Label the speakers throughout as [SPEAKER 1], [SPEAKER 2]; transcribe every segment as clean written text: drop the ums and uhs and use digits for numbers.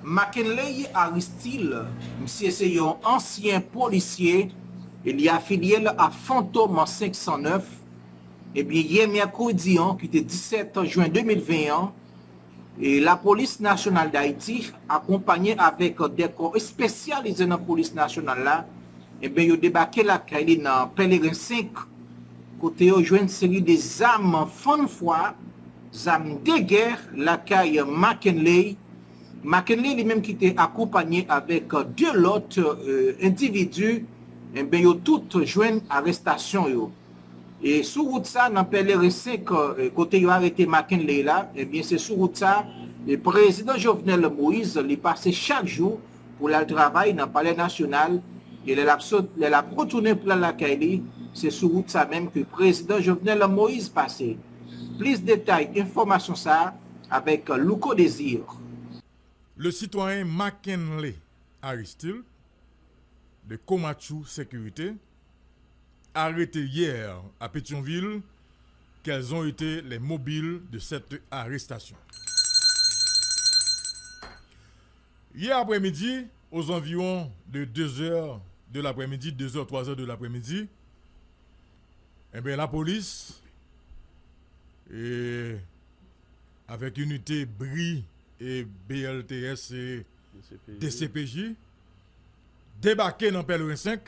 [SPEAKER 1] McKinley Aristide, monsieur c'est un ancien policier, il est affilié à Fantôme 509. Et bien, hier mercredi, qui était 17 juin 2021, et la police nationale d'Haïti, accompagnée avec des corps spécialisés dans la police nationale là, et bien, ils ont débarqué la Kaili dans Pèlerin 5, côté ils ont une série des armes fanfois, armes de guerre, la caille McKinley. McKinley lui-même qui était accompagné avec deux autres individus, et bien, ils ont toutes joint arrestation. Yo. Et sur route ça, dans Pèlerin 5, côté ils ont arrêté McKinley là, et bien, c'est sur route ça, le président Jovenel Moïse, il passé chaque jour pour le travail dans le palais national. Et il a retourné pour la Kaili, c'est sur route ça même que le président Jovenel Moïse passé. Plus de détails, informations ça avec Louko Désir.
[SPEAKER 2] Le citoyen McKinley Aristide de Komachou Sécurité, arrêté hier à Pétionville, quels ont été les mobiles de cette arrestation. Hier après-midi, aux environs de 2h de l'après-midi, 2h, 3h de l'après-midi, eh bien, la police, et avec unité BRI et BLTS et DCPJ, débarqué dans Pèlerin 5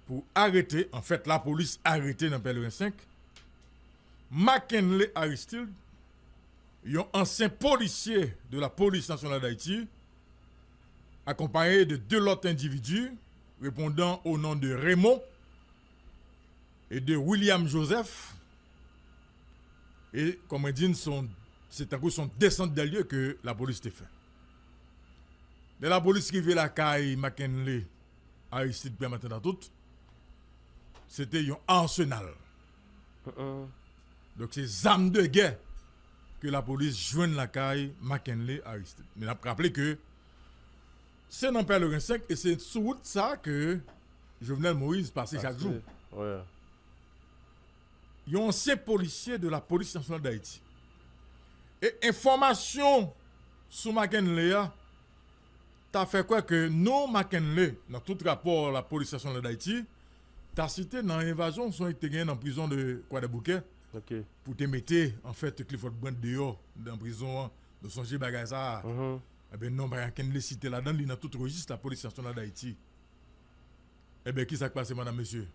[SPEAKER 2] pour arrêter, en fait, la police arrêté dans Pèlerin 5, McKinley Aristide, un ancien policier de la police nationale d'Haïti, accompagné de deux autres individus répondant au nom de Raymond et de William Joseph. Et comme on dit, c'est un coup son descente des lieux que la police a fait. De la police qui vient la caille McKinley Aristide permettant à tout, c'était un arsenal. Donc c'est armes de guerre que la police joigne la caille McKinley Aristide. Mais on a rappelé que c'est dans Pèlerin 5 et c'est sur route ça que Jovenel Moïse passait chaque jour.
[SPEAKER 3] Ouais.
[SPEAKER 2] Il y a un ancien policier de la police nationale d'Haïti. Et information sur McKinley, t'as fait quoi que nous, McKinley, dans tout rapport à la police nationale d'Haïti, t'as cité dans l'invasion, sont été gagnés en prison de Croix-des-Bouquets.
[SPEAKER 3] Okay.
[SPEAKER 2] Pour te mettre, en fait, Clifford Brand dehors, dans la prison, de songer bagay ça. Eh bien, non, McKinley cité là-dedans, il a tout registre la police nationale d'Haïti. Eh bien, qui s'est passé, madame, monsieur?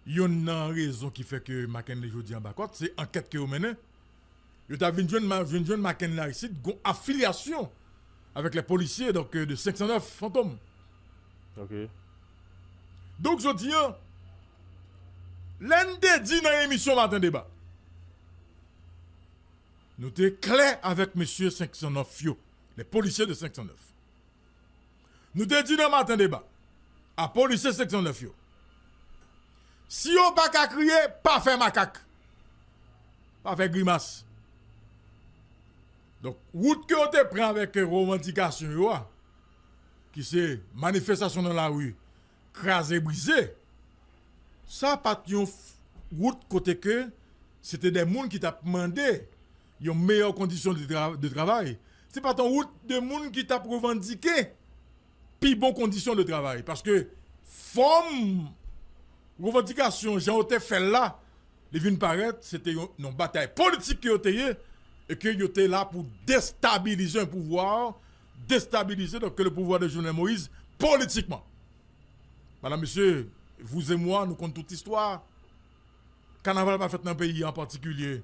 [SPEAKER 2] Il y a une raison qui fait que McKinley aujourd'hui en bas, c'est enquête que vous menez. Vous avez une jeune McKinley ici, une affiliation avec les policiers donc, de 509 Fantôme.
[SPEAKER 3] Ok.
[SPEAKER 2] Donc, je dis, l'un dit dans l'émission Matin Débat, nous sommes clairs avec monsieur 509 Fio, les policiers de 509. Nous sommes dit dans Matin Débat, à policier 509 Fio, si on pas qu'à crier, pas faire macaque. Pas faire grimace. Donc, route que on te prend avec revendication, qui c'est manifestation dans la rue, crasé, brisé, ça pas une route côté que c'était des gens qui t'a demandé une meilleure condition de travail. C'est pas ton route de gens qui t'a revendiqué puis bonne condition de travail. Parce que forme revendication, j'ai été fait là, les vignes paraître, c'était une bataille politique qui était et que était là pour déstabiliser un pouvoir, déstabiliser donc le pouvoir de Jovenel Moïse politiquement. Madame, monsieur, vous et moi, nous comptons toute histoire. Carnaval pas fait dans le pays en particulier.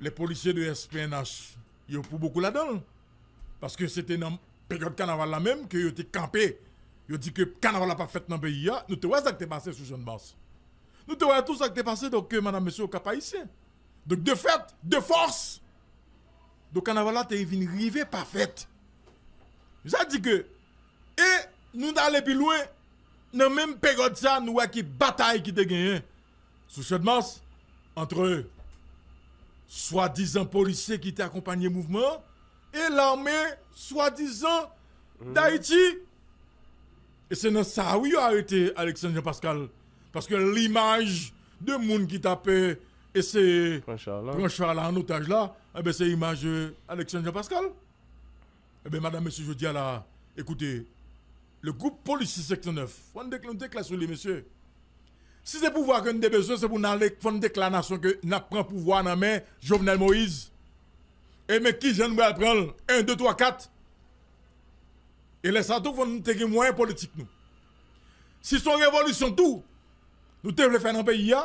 [SPEAKER 2] Les policiers de SPNH, ils ont pour beaucoup là-dedans. Parce que c'était dans la période carnaval là même que ils étaient campés. Ils ont dit que carnaval n'a pas fait dans le pays. Nous te voyons ça qui est passé sur Jeune Basse. Nous te voyons tout ça qui est passé, donc madame, monsieur, au cap haïtien. Donc de fait, de force, le carnaval là, t'es venu arriver pas fait. J'ai dit que, et nous allons plus loin, dans la même période ça, nous avons une bataille qui était gagnée sur Jeune Basse entre soi-disant policiers qui étaient accompagnés au mouvement et l'armée soi-disant d'Haïti. Et c'est dans ça où il a arrêté Alexandre Pascal. Parce que l'image de monde qui tapait et c'est
[SPEAKER 3] Franchement,
[SPEAKER 2] Charles en otage là, eh ben c'est image Alexandre Pascal. Eh bien, madame, monsieur, je dis à la. Écoutez, le groupe policier section 9, on déclare sur les messieurs. Si c'est pouvoir que nous avons besoin, c'est pour nous aller faire une déclaration que nous prenons pouvoir dans la main Jovenel Moïse. Et mais qui j'en vais prendre 1, 2, 3, 4. Et les ça tout, faut nous avoir moyens politiques nous. Si son révolution tout, nous devons faire dans le pays, il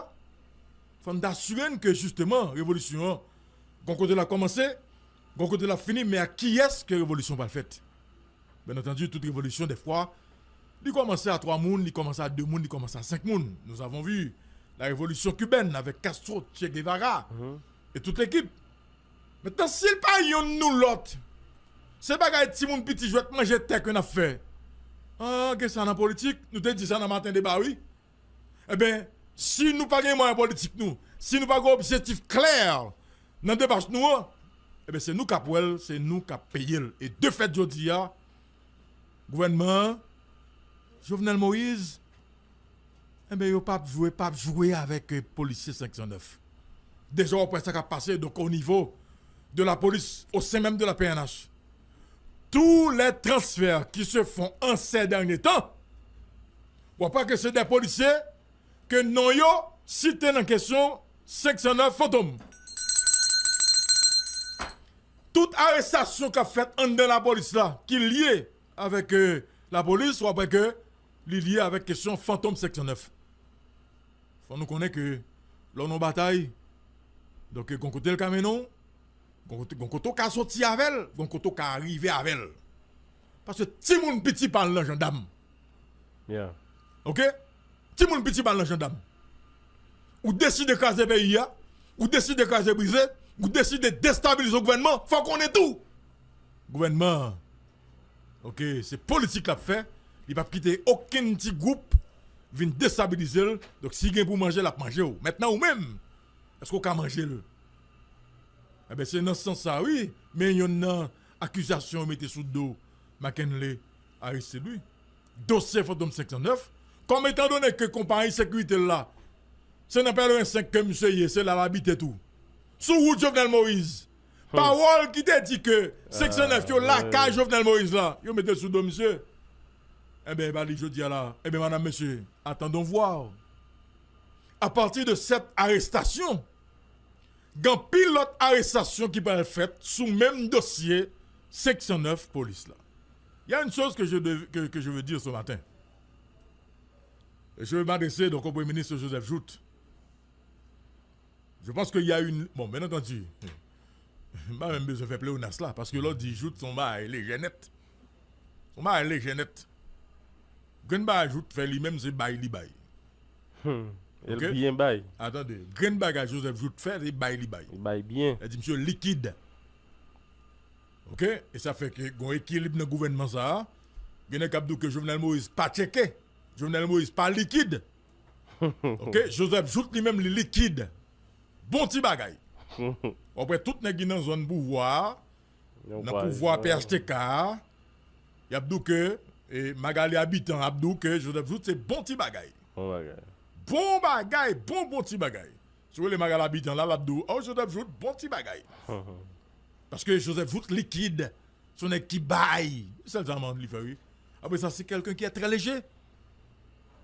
[SPEAKER 2] faut nous assurer que justement, révolution, qu'on côté l'a commencé, qu'on côté l'a fini, mais à qui est-ce que la révolution va le faire? Bien entendu, toute révolution, des fois, il commence à 3 personnes, il commence à 2 personnes, il commence à 5 personnes. Nous avons vu la révolution cubaine avec Castro, Che Guevara et toute l'équipe. Maintenant, s'il pas yon nous l'autre, c'est pas que si mon petit jouet manger tête qu'on a fait. Ah, qu'est-ce que ça dans la politique? Nous te dit ça dans le matin débat, oui. Eh bien, si nous pas de moyens politiques, nous, si nous pas d'objectif clair dans le débat, nous, eh bien, c'est nous qui avons c'est nous qui payé. Et de fait, je dis, gouvernement, Jovenel Moïse, eh bien, il n'a pas joué avec les policiers 509. Déjà, après ça qui a passé, donc au niveau de la police, au sein même de la PNH. Tous les transferts qui se font en ces derniers temps, on voit pas que c'est des policiers que non yo cité dans question 509 fantômes. Toute arrestation qu'a faite en dans la police là, qui est liée avec la police, ou après que liée avec question fantôme 509. Faut nous connaître que l'on a bataille, donc on côté le camion. Gon koto ka sorti avec elle, gon koto ka arriver avec elle. Parce que ti moun petit parle la gendarme.
[SPEAKER 3] Yeah.
[SPEAKER 2] OK? Ti moun petit parle la gendarme. Ou décide de caser pays ya, ou décide de caser briser, ou décide de déstabiliser le gouvernement, faut qu'on ait tout. Gouvernement. OK, c'est politique l'a fait, il va quitter aucun petit groupe vient déstabiliser. Donc si gen pour manger l'a manger ou. Maintenant ou même est-ce qu'on peut manger le? Eh bien, c'est dans ce sens-là, oui. Mais il y a une accusation mettée sous le dos. McKinley a arrêté lui. Dossier Fantôme 509. Comme étant donné que compagnie sécurité là, ce n'est pas le 5 que monsieur c'est là l'habité tout. Sous route Jovenel Moïse. Parole qui te dit que 509 yo la cage Jovenel Moïse là, yo mettez sous le dos monsieur. Eh bien, je dis là, eh bien, madame, monsieur, attendons voir. À partir de cette arrestation, il y a un pilote arrestation qui peut être faite sous le même dossier section 9 police là. Il y a une chose que je veux dire ce matin. Je veux m'adresser donc au Premier ministre Joseph Jout. Je pense qu'il y a une... Bon, bien entendu, je n'ai même besoin de faire pléonas là, parce que l'autre dit Jout, son mari, il est genette. Son mari, il est genette. Grenba Jout fait lui-même, c'est bail li bail.
[SPEAKER 3] Il bien bail.
[SPEAKER 2] Attendez, Grenba Joseph Jout fait, c'est bail li bail.
[SPEAKER 3] Il bail bien.
[SPEAKER 2] Il dit monsieur liquide. OK? Et ça fait que gon équilibre dans le gouvernement ça. Il y a des que Jovenel Moïse pas checké. Jovenel Moïse pas liquide. OK? Joseph Jout lui-même le liquide. Bon petit bagay. Après tout nèg dans zone pouvoir, dans pouvoir PHTK, y a dit que et Magali habitant Abdou que Joseph Jout c'est bon petit bagay.
[SPEAKER 3] Bon bagay.
[SPEAKER 2] Bon bagay, bon petit bagay. Sur les Magali habitant là Abdou, oh Joseph Jout bon petit bagay. Parce que Joseph Jout liquide, son équipe bail, c'est ça man li fait oui. Après ça c'est quelqu'un qui est très léger.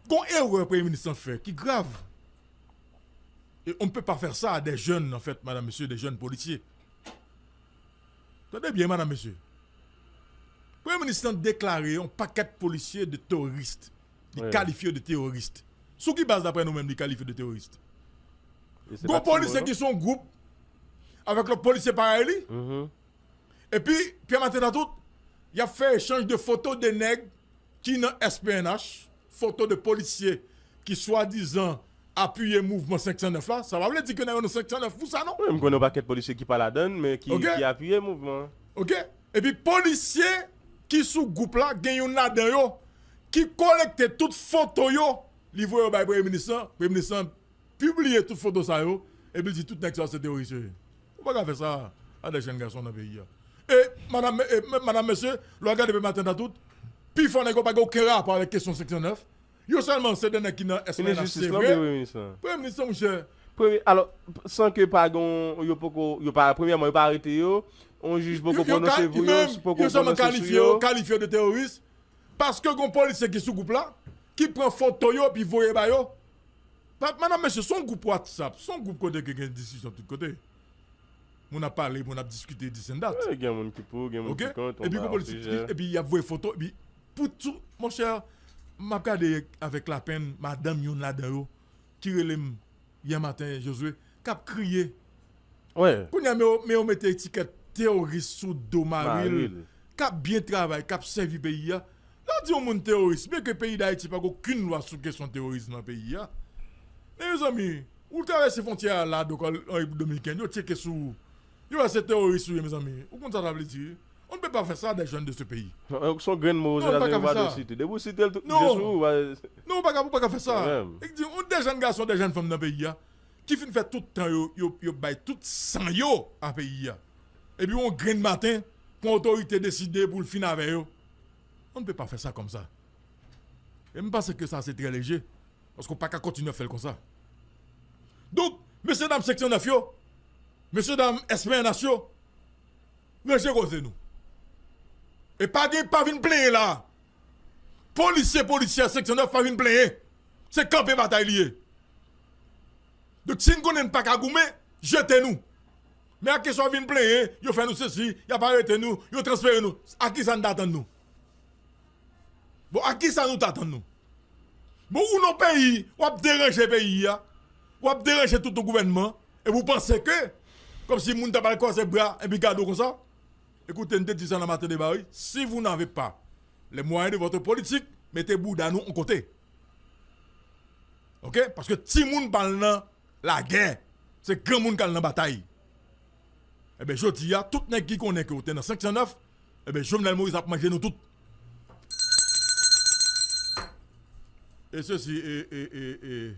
[SPEAKER 2] Gon erreur Premier ministre fait qui grave. Et on ne peut pas faire ça à des jeunes, en fait, madame, monsieur, des jeunes policiers. Attendez bien, madame, monsieur. Le Premier ministre a déclaré un paquet de policiers de terroristes. Il qualifie de terroristes. Sous qui base d'après nous-mêmes, il qualifie de terroristes. Les policiers qui sont en groupe avec le policier pareil. Et puis matin tout, il a fait échange de photos de nègres qui n'ont SPNH, photos de policiers qui soi-disant appuyer mouvement 509 là, ça va veut dire que nous 509 pour ça non?
[SPEAKER 3] Oui, je connais pas quelques policiers qui pas la donne mais qui appuyer mouvement.
[SPEAKER 2] OK. Et puis policiers qui sous groupe là, gagne là-dedans yo qui collecte toutes photos yo, livré au Premier ministre publier toutes photos ça yo et puis dit tout nèg ça c'est terroriste. On va pas faire ça à des jeunes garçons dans le pays. Et madame monsieur, le regarde depuis matin tout, puis faut nèg pas aucun rapport avec question 509. Yo seulement c'est des nèg qui dans SPNH c'est vrai. Premier ministre monsieur,
[SPEAKER 3] Alors, sans que pas yo pas premièrement pas arrêté yo, on juge beaucoup prononcer pour yo,
[SPEAKER 2] beaucoup qualifié de terroriste parce que gon policier qui sous groupe là qui prend photo yo puis voyer ba yo. Madame monsieur, son groupe WhatsApp, son groupe côté qui gagne discussion de tout côté. On a parlé, on a discuté de cette date.
[SPEAKER 3] Il y a monde qui pour, il y a monde qui compte.
[SPEAKER 2] Et puis et puis il y a vos photos et puis pour tout mon cher, m'a regardé avec la peine madame yon là-dedans qui relève hier matin Josué cap crier.
[SPEAKER 3] Ouais.
[SPEAKER 2] Pour y a mais on mettait étiquette terroriste sous Domaril. Cap bien travail, cap servi pays là. Là dit on monde terroriste, mais que pays d'Haïti pas aucune loi sur question terrorisme dans pays là. Mes amis, ou traverser frontière là donc en 2015, yo checker sous yo a ces terroristes mes amis. Ou comment ça veut dire? On ne peut pas faire ça des jeunes de ce pays.
[SPEAKER 3] Son grain de mots, là, on va citer. Vous citez tout.
[SPEAKER 2] Non, on pas faire ça. On des jeunes garçons, des jeunes femmes dans le pays qui finissent faire tout le temps, yo bail tout sang yo à pays. Et puis on grain de matin pour l'autorité décider pour le fin avec eux. On ne peut pas faire ça comme ça. Et je pense que ça c'est très léger. Parce qu'on ne peut pas continuer à faire comme ça. Donc, messieurs, dames, section 9, messieurs, dames, SPS, rangez nous. Et pas venir plaindre là. Policiers, section 9, pas venir plaindre. C'est camper bataille. Donc, si nous ne pas qu'à goumer, jetez-nous. Mais à qui soit venir plaindre, vous faites nous ceci, vous pas arrêté nous, vous transférez nous. À qui ça nous attend nous? Bon, à qui ça nous attend nous? Bon, ou nos pays, ou ap déranger le pays, ou ap déranger tout le gouvernement, et vous pensez que, comme si moun tabal quoi ses bras, et puis gado comme ça, écoutez, nous te disons dans la matin de baril, si vous n'avez pas les moyens de votre politique, mettez Bouddha nous en côté. Ok? Parce que si moun parle dans la guerre, c'est grand moun qui dans la bataille. Eh bien, je dis, tout le monde qui connaît que vous êtes dans 509, eh bien, Jovenel Moïse a mangé nous tous. Et ceci est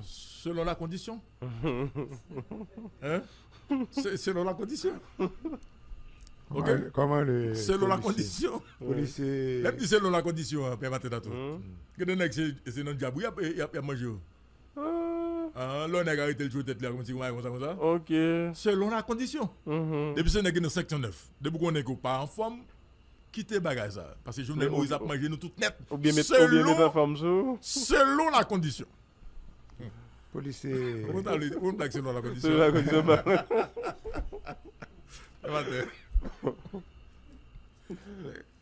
[SPEAKER 2] selon la condition. Hein? Selon la condition. Ok?
[SPEAKER 4] Comment le.
[SPEAKER 2] Selon la condition.
[SPEAKER 4] Policier.
[SPEAKER 2] Même si selon la condition, permettez d'être. Que de nèg c'est non diable, il a mangé. Ah, l'on a arrêté le jour tête là comme si comme ça.
[SPEAKER 3] OK.
[SPEAKER 2] Selon la condition. Depuis ce nèg dans section 9. Depuis qu'on est pas en forme. Quitter bagage ça parce que Jovenel Moïse a mangé nous tout net
[SPEAKER 3] ou bien mettre en forme
[SPEAKER 2] selon la condition.
[SPEAKER 4] Policier
[SPEAKER 2] on blague selon la condition.
[SPEAKER 3] Selon la condition.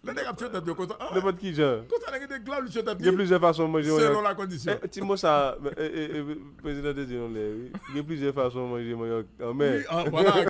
[SPEAKER 2] Le nèg a fait tête comme ça.
[SPEAKER 3] N'importe qui genre.
[SPEAKER 2] Quand ça nèg de glace lui tête.
[SPEAKER 3] Il y a plusieurs façons de manger.
[SPEAKER 2] Selon la condition.
[SPEAKER 3] Timo ça président de dire il y a plusieurs façons de manger mais
[SPEAKER 2] voilà.